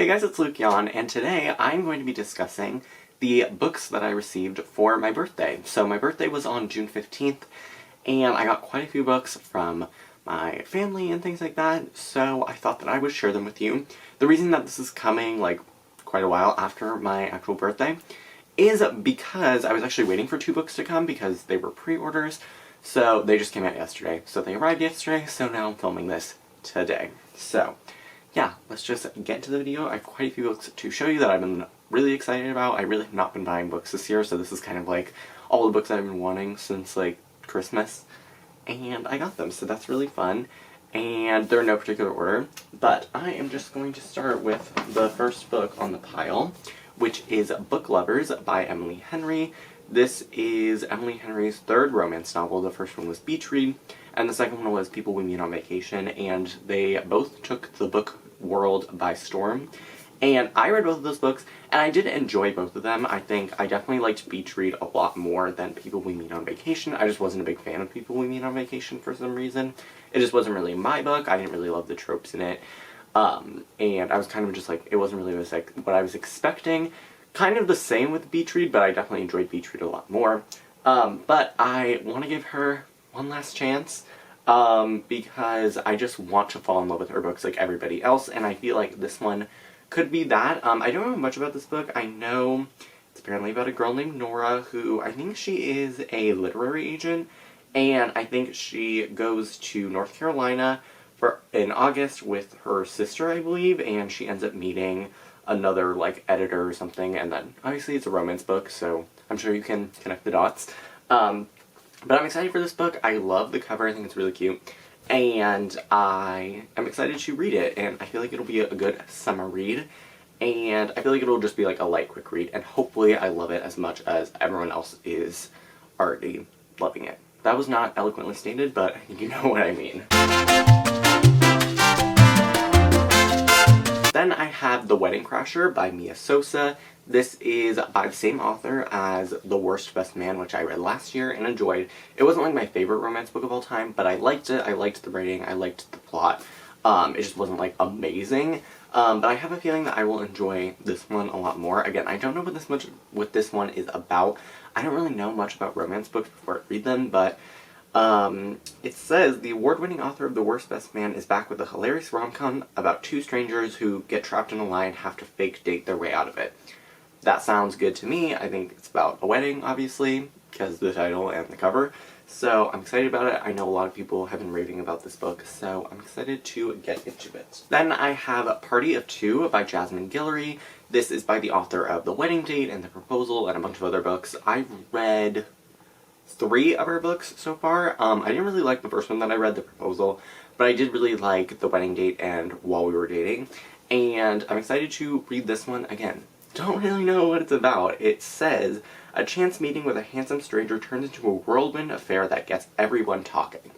Hey guys, it's Luke Yon, and today I'm going to be discussing the books that I received for my birthday. So my birthday was on June 15th, and I got quite a few books from my family and things like that, so I thought that I would share them with you. The reason that this is coming, quite a while after my actual birthday is because I was actually waiting for two books to come because they were pre-orders, so they just came out yesterday. So they arrived yesterday, so now I'm filming this today. So yeah, let's just get into the video. I have quite a few books to show you that I've been really excited about. I really have not been buying books this year, so this is kind of like all the books that I've been wanting since Christmas. And I got them, so that's really fun. And they're in no particular order, but I am just going to start with the first book on the pile, which is Book Lovers by Emily Henry. This is Emily Henry's third romance novel. The first one was Beach Read, and the second one was People We Meet on Vacation, and they both took the book world by storm. And I read both of those books, and I did enjoy both of them. I think I definitely liked Beach Read a lot more than People We Meet on Vacation. I just wasn't a big fan of People We Meet on Vacation for some reason. It just wasn't really my book. I didn't really love the tropes in it. And I was kind of just like, it wasn't really what I was expecting. Kind of the same with Beach Read, but I definitely enjoyed Beach Read a lot more. But I want to give her one last chance, because I just want to fall in love with her books like everybody else, and I feel like this one could be that. I don't know much about this book. I know it's apparently about a girl named Nora who, I think she is a literary agent, and I think she goes to North Carolina in August with her sister, I believe, and she ends up meeting another editor or something, and then obviously it's a romance book, so I'm sure you can connect the dots. But I'm excited for this book. I love the cover. I think it's really cute, and I am excited to read it, and I feel like it'll be a good summer read, and I feel like it'll just be a light, quick read, and hopefully I love it as much as everyone else is already loving it. That was not eloquently stated, but you know what I mean. Then I have The Wedding Crasher by Mia Sosa. This is by the same author as The Worst Best Man, which I read last year and enjoyed. It wasn't my favorite romance book of all time, but I liked it. I liked the writing. I liked the plot. It just wasn't amazing. But I have a feeling that I will enjoy this one a lot more. Again, I don't know what this one is about. I don't really know much about romance books before I read them, but it says, the award-winning author of The Worst Best Man is back with a hilarious rom-com about two strangers who get trapped in a lie and have to fake date their way out of it. That sounds good to me. I think it's about a wedding, obviously, because of the title and the cover. So I'm excited about it. I know a lot of people have been raving about this book, so I'm excited to get into it. Then I have Party of Two by Jasmine Guillory. This is by the author of The Wedding Date and The Proposal and a bunch of other books. I've read 3 of her books so far. I didn't really like the first one that I read, The Proposal, but I did really like The Wedding Date and While We Were Dating, and I'm excited to read this one again. Don't really know what it's about. It says, a chance meeting with a handsome stranger turns into a whirlwind affair that gets everyone talking.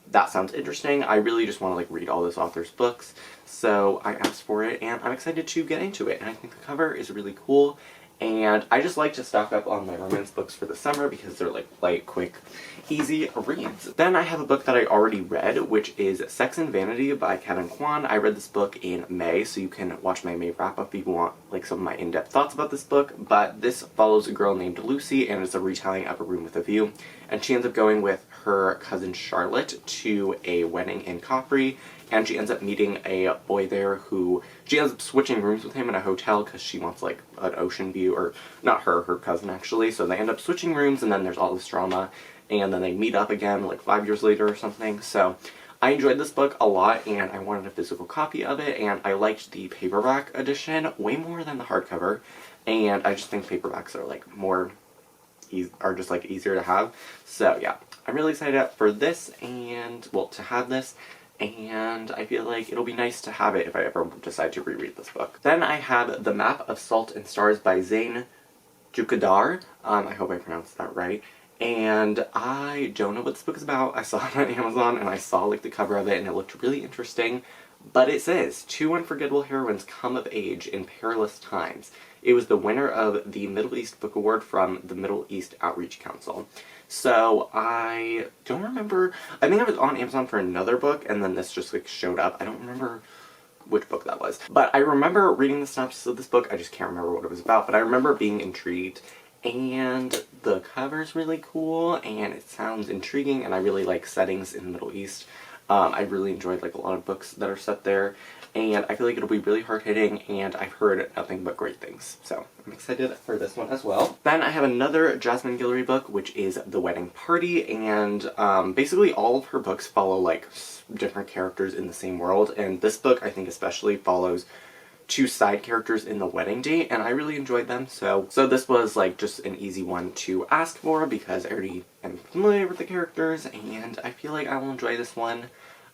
That sounds interesting. I really just want to read all this author's books, so I asked for it, and I'm excited to get into it. And I think the cover is really cool, and I just like to stock up on my romance books for the summer because they're light, quick, easy reads. Then I have a book that I already read, which is Sex and Vanity by Kevin Kwan. I read this book in May, so you can watch my May wrap-up if you want some of my in-depth thoughts about this book. But this follows a girl named Lucy, and it's a retelling of A Room with a View. And she ends up going with her cousin Charlotte to a wedding in Capri, and she ends up meeting a boy there who she ends up switching rooms with him in a hotel because she wants an ocean view, or not her cousin actually. So they end up switching rooms, and then there's all this drama, and then they meet up again 5 years later or something. So I enjoyed this book a lot, and I wanted a physical copy of it, and I liked the paperback edition way more than the hardcover, and I just think paperbacks are just easier to have. So yeah, I'm really excited for this, and well, to have this, and I feel like it'll be nice to have it if I ever decide to reread this book. Then I have The Map of Salt and Stars by Zain Jukadar. I hope I pronounced that right. And I don't know what this book is about. I saw it on Amazon, and I saw the cover of it, and it looked really interesting. But it says, two unforgettable heroines come of age in perilous times. It was the winner of the Middle East Book Award from the Middle East Outreach Council. So I don't remember. I think I was on Amazon for another book, and then this just showed up. I don't remember which book that was. But I remember reading the synopsis of this book. I just can't remember what it was about, but I remember being intrigued. And the cover's really cool, and it sounds intriguing, and I really like settings in the Middle East. I really enjoyed like a lot of books that are set there, and I feel like it'll be really hard-hitting, and I've heard nothing but great things. So I'm excited for this one as well. Then I have another Jasmine Guillory book, which is The Wedding Party, and basically all of her books follow like different characters in the same world, and this book I think especially follows two side characters in the wedding date, and I really enjoyed them. So this was like just an easy one to ask for because I already am familiar with the characters, and I feel like I will enjoy this one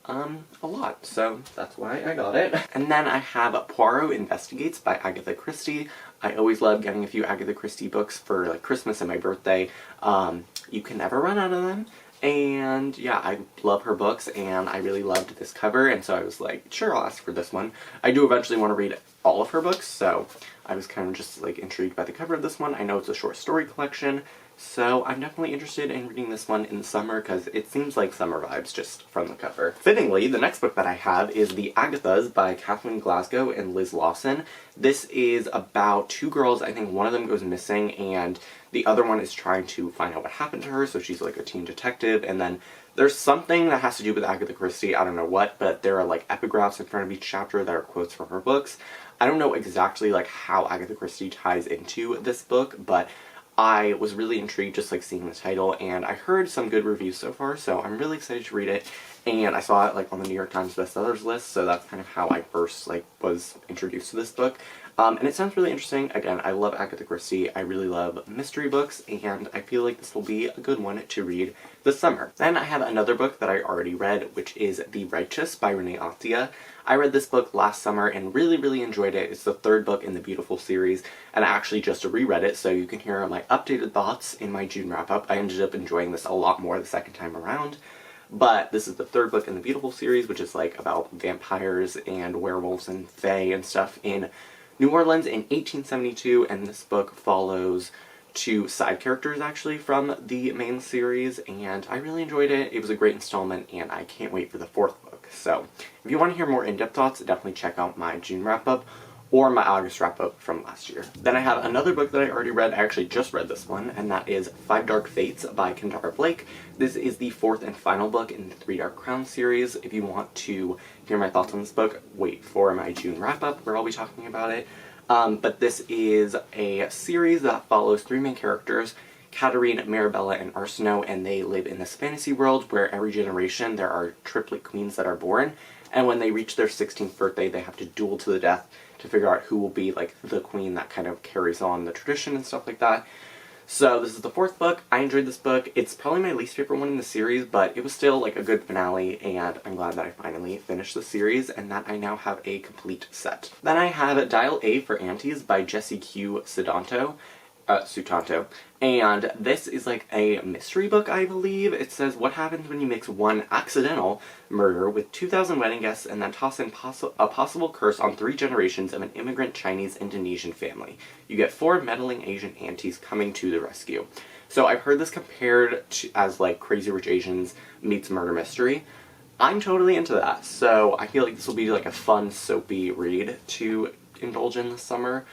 a lot, so that's why I got it. And then I have Poirot Investigates by Agatha Christie. I always love getting a few Agatha Christie books for like Christmas and my birthday. You can never run out of them. And yeah, I love her books, and I really loved this cover, and so I was like, sure, I'll ask for this one. I do eventually want to read all of her books, so I was kind of just like intrigued by the cover of this one. I know it's a short story collection, so I'm definitely interested in reading this one in the summer because it seems like summer vibes just from the cover. Fittingly, the next book that I have is The Agathas by Kathleen Glasgow and Liz Lawson. This is about two girls. I think one of them goes missing, and the other one is trying to find out what happened to her, so she's like a teen detective, and then there's something that has to do with Agatha Christie, I don't know what, but there are like epigraphs in front of each chapter that are quotes from her books. I don't know exactly like how Agatha Christie ties into this book, but I was really intrigued just like seeing the title, and I heard some good reviews so far, so I'm really excited to read it. And I saw it like on the New York Times bestsellers list, so that's kind of how I first like was introduced to this book. And it sounds really interesting. Again, I love Agatha Christie. I really love mystery books, and I feel like this will be a good one to read this summer. Then I have another book that I already read, which is The Righteous by Renee Ahdieh. I read this book last summer and really enjoyed it. It's the third book in the Beautiful series, and I actually just reread it, so you can hear my updated thoughts in my June wrap-up. I ended up enjoying this a lot more the second time around. But this is the third book in the Beautiful series, which is like about vampires and werewolves and fae and stuff in New Orleans in 1872, and this book follows two side characters actually from the main series, and I really enjoyed it. It was a great installment, and I can't wait for the fourth book. So if you want to hear more in-depth thoughts, definitely check out my June wrap-up or my August wrap-up from last year. Then I have another book that I already read. I actually just read this one, and that is Five Dark Fates by Kendara Blake. This is the fourth and final book in the Three Dark Crowns series. If you want to hear my thoughts on this book, wait for my June wrap-up where I'll be talking about it. But this is a series that follows three main characters, Katarine, Mirabella, and Arsinoe, and they live in this fantasy world where every generation there are triplet queens that are born, and when they reach their 16th birthday, they have to duel to the death to figure out who will be like the queen that kind of carries on the tradition and stuff like that. So this is the fourth book. I enjoyed this book. It's probably my least favorite one in the series, but it was still like a good finale, and I'm glad that I finally finished the series and that I now have a complete set. Then I have Dial A For Aunties by Jessie Q. Sutanto, and this is like a mystery book, I believe. It says, what happens when you mix one accidental murder with 2,000 wedding guests and then toss in a possible curse on 3 generations of an immigrant Chinese-Indonesian family? You get 4 meddling Asian aunties coming to the rescue. So I've heard this compared to as like Crazy Rich Asians meets murder mystery. I'm totally into that, so I feel like this will be like a fun, soapy read to indulge in this summer.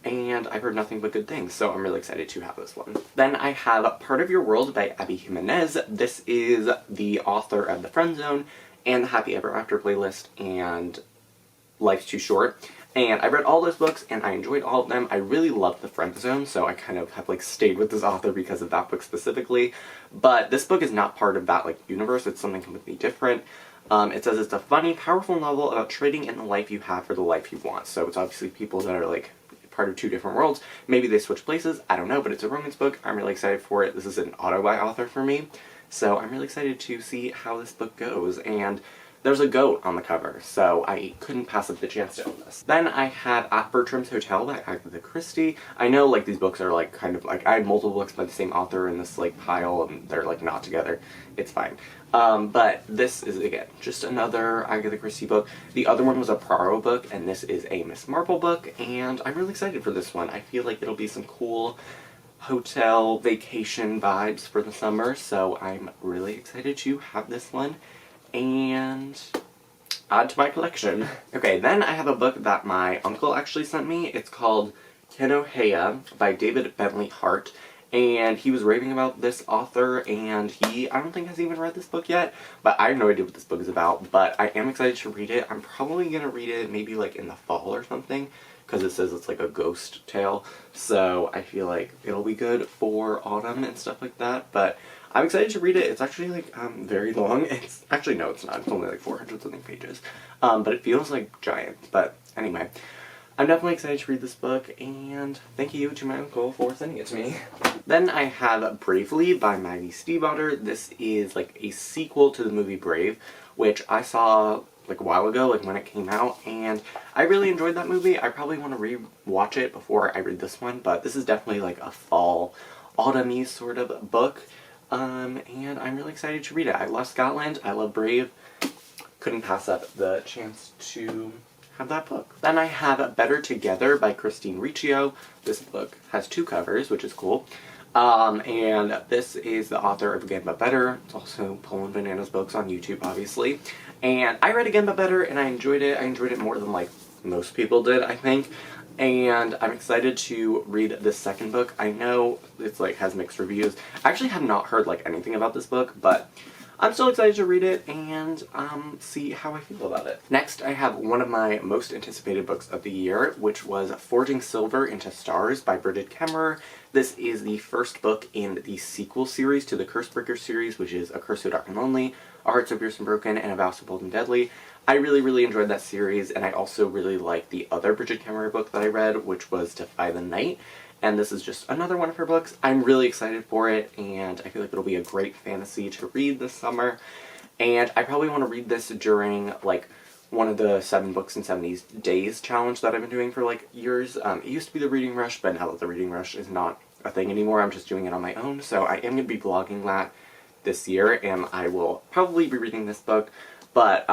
And I've heard nothing but good things, so I'm really excited to have this one. Then I have Part of Your World by Abby Jimenez. This is the author of The Friend Zone and the Happy Ever After playlist and Life's Too Short. And I read all those books and I enjoyed all of them. I really loved The Friend Zone, so I kind of have like stayed with this author because of that book specifically. But this book is not part of that like universe. It's something completely different. It says it's a funny, powerful novel about trading in the life you have for the life you want. So it's obviously people that are like part of 2 different worlds. Maybe they switch places, I don't know, but it's a romance book. I'm really excited for it. This is an auto-buy author for me, so I'm really excited to see how this book goes, and there's a goat on the cover, so I couldn't pass up the chance to own this. Then I have At Bertram's Hotel by Agatha Christie. I know like these books are like kind of like, I had multiple books by the same author in this like pile and they're like not together. It's fine. But this is again just another Agatha Christie book. The other one was a Poirot book and this is a Miss Marple book, and I'm really excited for this one. I feel like it'll be some cool hotel vacation vibes for the summer, so I'm really excited to have this one. And add to my collection. Okay, then I have a book that my uncle actually sent me. It's called Kenogaia by David Bentley Hart. And he was raving about this author, and I don't think has even read this book yet, but I have no idea what this book is about, but I am excited to read it. I'm probably going to read it maybe like in the fall or something, because it says it's like a ghost tale, so I feel like it'll be good for autumn and stuff like that, but I'm excited to read it. It's actually like very long. It's actually, no, it's not. It's only like 400 something pages, but it feels like giant. But anyway, I'm definitely excited to read this book, and thank you to my uncle for sending it to me. Then I have Bravely by Maggie Stiefvater. This is like a sequel to the movie Brave, which I saw like a while ago, like when it came out, and I really enjoyed that movie. I probably want to re-watch it before I read this one, but this is definitely like a fall, autumn-y sort of book, and I'm really excited to read it. I love Scotland, I love Brave, couldn't pass up the chance to have that book. Then I have Better Together by Christine Riccio. This book has 2 covers, which is cool. And this is the author of Again But Better. It's also Poland Bananas books on YouTube, obviously. And I read Again But Better, and I enjoyed it. I enjoyed it more than, like, most people did, I think. And I'm excited to read the second book. I know it's, like, has mixed reviews. I actually have not heard, like, anything about this book, but I'm still excited to read it and see how I feel about it. Next, I have one of my most anticipated books of the year, which was Forging Silver into Stars by Bridget Kemmerer. This is the first book in the sequel series to the Cursebreaker series, which is A Curse So Dark and Lonely, A Heart So Fierce and Broken, and A Vow So Bold and Deadly. I really, really enjoyed that series, and I also really liked the other Bridget Kemmerer book that I read, which was Defy the Night. And this is just another one of her books. I'm really excited for it, and I feel like it'll be a great fantasy to read this summer. And I probably want to read this during, like, one of the 7 books in 70 days challenge that I've been doing for, like, years. It used to be the Reading Rush, but now that the Reading Rush is not a thing anymore, I'm just doing it on my own. So I am going to be vlogging that this year, and I will probably be reading this book. But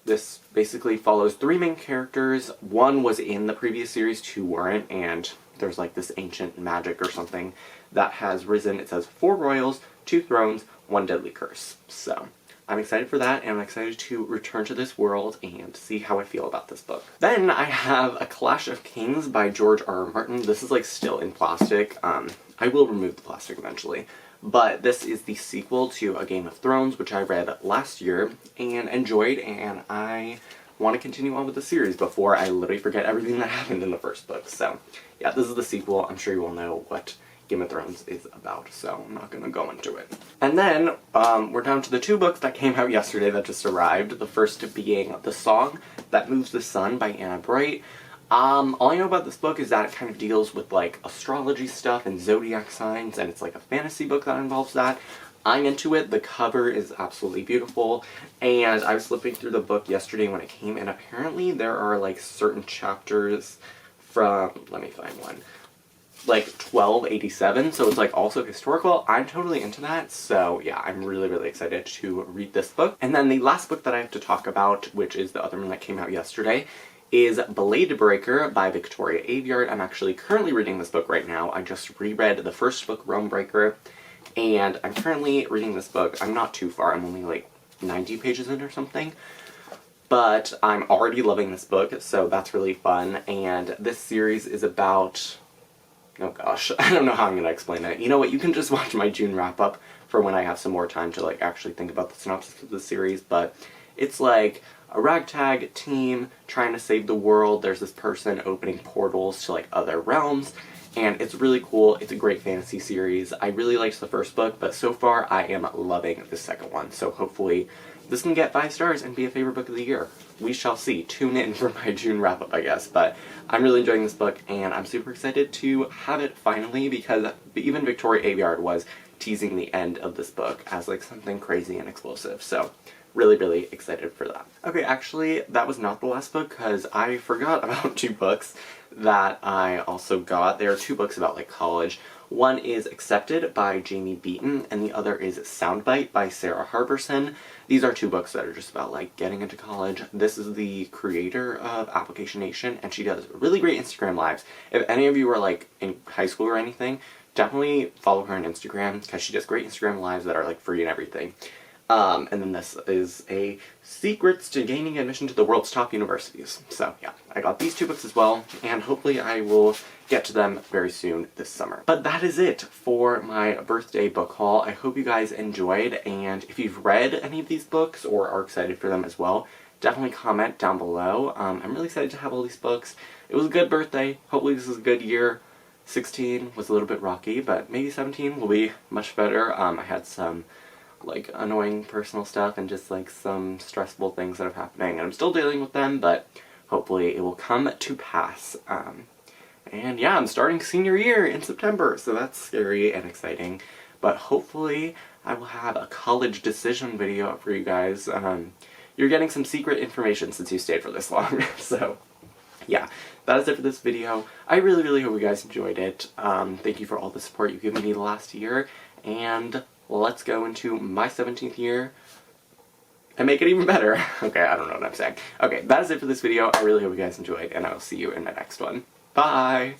this basically follows 3 main characters. 1 was in the previous series, 2 weren't, and there's like this ancient magic or something that has risen. It says 4 royals, 2 thrones, 1 deadly curse. So I'm excited for that, and I'm excited to return to this world and see how I feel about this book. Then I have A Clash of Kings by George R. R. Martin. This is like still in plastic. I will remove the plastic eventually. But this is the sequel to A Game of Thrones, which I read last year and enjoyed, and I want to continue on with the series before I literally forget everything that happened in the first book. So yeah, this is the sequel. I'm sure you all know what Game of Thrones is about, so I'm not going to go into it. And then we're down to the 2 books that came out yesterday that just arrived. The first being The Song That Moves the Sun by Anna Bright. All I know about this book is that it kind of deals with like astrology stuff and zodiac signs, and it's like a fantasy book that involves that. I'm into it. The cover is absolutely beautiful, and I was flipping through the book yesterday when it came, and apparently there are like certain chapters from, let me find one, like 1287, so it's like also historical. I'm totally into that, so yeah, I'm really, really excited to read this book. And then the last book that I have to talk about, which is the other one that came out yesterday, is Blade Breaker by Victoria Aveyard. I'm actually currently reading this book right now. I just reread the first book, Realm Breaker, and I'm currently reading this book. I'm not too far, I'm only like 90 pages in or something, but I'm already loving this book, so that's really fun. And this series is about, oh gosh, I don't know how I'm going to explain it. You know what, you can just watch my June wrap-up for when I have some more time to like actually think about the synopsis of the series, but it's like a ragtag team trying to save the world. There's this person opening portals to like other realms, and it's really cool. It's a great fantasy series. I really liked the first book, but so far I am loving the second one, so hopefully this can get 5 stars and be a favorite book of the year. We shall see. Tune in for my June wrap-up, I guess, but I'm really enjoying this book, and I'm super excited to have it finally, because even Victoria Aveyard was teasing the end of this book as like something crazy and explosive, so really, really excited for that. Okay, actually, that was not the last book, because I forgot about 2 books that I also got. There are 2 books about, like, college. One is Accepted by Jamie Beaton, and the other is Soundbite by Sarah Harberson. These are 2 books that are just about, like, getting into college. This is the creator of Application Nation, and she does really great Instagram lives. If any of you are, like, in high school or anything, definitely follow her on Instagram, because she does great Instagram lives that are, like, free and everything. And then this is a Secrets to Gaining Admission to the World's Top Universities. So yeah, I got these 2 books as well, and hopefully I will get to them very soon this summer. But that is it for my birthday book haul. I hope you guys enjoyed, and if you've read any of these books or are excited for them as well, definitely comment down below. I'm really excited to have all these books. It was a good birthday. Hopefully this is a good year. 16 was a little bit rocky, but maybe 17 will be much better. I had some like annoying personal stuff and just like some stressful things that are happening, and I'm still dealing with them, but hopefully it will come to pass. And yeah, I'm starting senior year in September, so that's scary and exciting, but hopefully I will have a college decision video up for you guys. You're getting some secret information since you stayed for this long. So yeah, that is it for this video. I really hope you guys enjoyed it. Thank you for all the support you've given me the last year, and let's go into my 17th year and make it even better. Okay, I don't know what I'm saying. Okay, that is it for this video. I really hope you guys enjoyed, and I will see you in my next one. Bye!